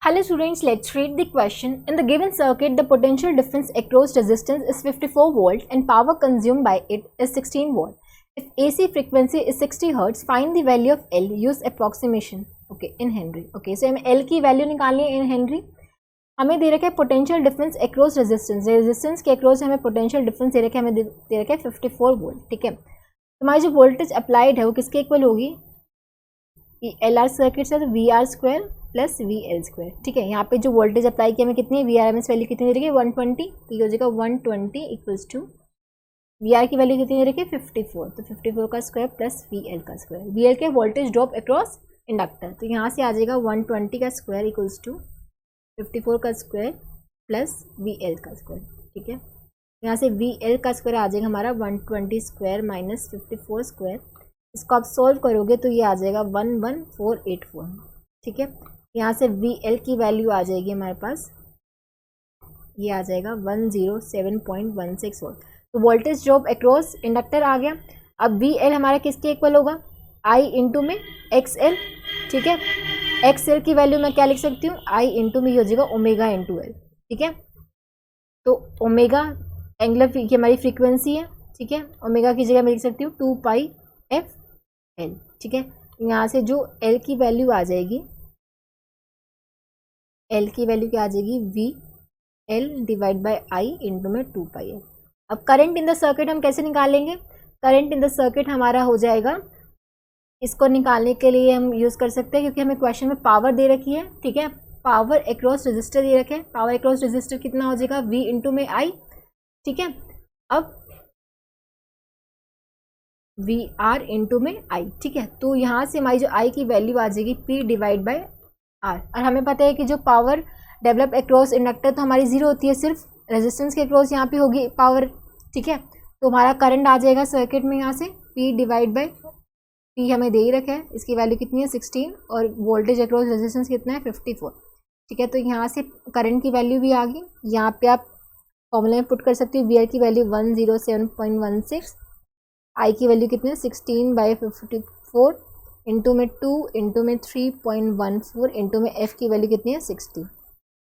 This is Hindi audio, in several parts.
Hello students, let's read the question. In the given circuit, the potential difference across resistance is 54 volt and power consumed by it is 16 watt. If AC frequency is 60 Hz, find the value of L. Use approximation. Okay, in Henry. Okay, so हमें L की वैल्यू निकालनी है in Henry. हमें दे रखा है potential difference across resistance. Resistance के अक्रॉस हमें पोटेंशियल डिफरेंस दे रखा है, हमें दे रखा है 54 वोल्ट. ठीक है, हमारी जो वोल्टेज अप्लाइड है वो किसके इक्वल होगी? एल आर सर्किट से, तो V R square plus V L square. ठीक है, यहाँ पे जो वोल्टेज अप्लाई किया हमें कितनी है? V R M S value कितनी दे रखी है? 120. तो ये हो जाएगा 120 इक्वल्स टू वी आर की वैल्यू कितनी दे रखी है? 54. तो 54 का स्क्वायर प्लस वी एल का स्क्वायर. वी एल के वोल्टेज ड्रॉप अक्रॉस इंडक्टर, तो यहाँ से आ जाएगा 120 का स्क्वायर इक्वल्स टू 54 का स्क्वायर प्लस वी एल का स्क्वायर. ठीक है, यहाँ से वी एल का स्क्वायर आ जाएगा हमारा 120 स्क्वायर माइनस 54 स्क्वायर. इसको आप सोल्व करोगे तो ये आ जाएगा 11484. ठीक है, यहाँ से वी एल की वैल्यू आ जाएगी हमारे पास, ये आ जाएगा 107.16 वोल्ट. तो वोल्टेज ड्रॉप अक्रॉस इंडक्टर आ गया. अब वी एल हमारा किसके इक्वल होगा? आई इंटू में एक्स एल. ठीक है, एक्स एल की वैल्यू मैं क्या लिख सकती हूँ? आई इंटू में, ये हो जाएगा ओमेगा इंटू एल. ठीक है, तो ओमेगा एंगुलर की हमारी फ्रीक्वेंसी है. ठीक है, ओमेगा की जगह मैं लिख सकती हूँ 2 पाई एफ एल. ठीक है, यहाँ से जो एल की वैल्यू आ जाएगी, एल की वैल्यू क्या आ जाएगी? V L divide by I into में 2 पाई एल. अब करंट इन द सर्किट हम कैसे निकालेंगे? करंट इन द सर्किट हमारा हो जाएगा, इसको निकालने के लिए हम यूज़ कर सकते हैं, क्योंकि हमें क्वेश्चन में पावर दे रखी है. ठीक है, पावर अक्रॉस रजिस्टर दे रखे हैं. पावर अक्रॉस रजिस्टर कितना हो जाएगा? वी इंटू में आई. ठीक है, अब वी आर इंटू में आई. ठीक है, तो यहाँ से हमारी जो आई की वैल्यू आ जाएगी पी डिवाइड बाई आर. और हमें पता है कि जो पावर डेवलप अक्रॉस इंडक्टर तो हमारी जीरो होती है, सिर्फ रेजिस्टेंस के अक्रॉस यहाँ पे होगी पावर. ठीक है, तो हमारा करंट आ जाएगा सर्किट में यहाँ से पी डिवाइड बाई पी हमें दे ही रखा है, इसकी वैल्यू कितनी है? 16. और वोल्टेज अक्रॉस रेजिस्टेंस कितना है? 54. ठीक है, तो यहाँ से करंट की वैल्यू भी आ गई. यहाँ पे आप फॉर्मूले में पुट कर सकते हो. वी आर की वैल्यू 107.16, आई की वैल्यू कितनी है? 16/54 इंटू में 2 इंटू में 3.14 इंटू में एफ की वैल्यू कितनी है? 60.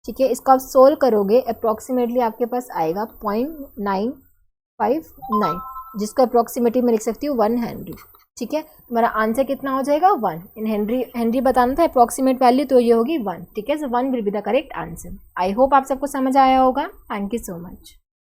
ठीक है, इसको आप सोल्व करोगे अप्रॉक्सीमेटली आपके पास आएगा 0.959, जिसको अप्रॉक्सीमेटली मैं लिख सकती हूँ 1 हेनरी. ठीक है, हमारा आंसर कितना हो जाएगा? 1 इन हेनरी. हेनरी बताना था अप्रॉक्सीमेट वैल्यू, तो ये होगी 1. ठीक है, सो 1 will be the correct answer. I hope आप सबको समझ आया होगा. Thank you so much.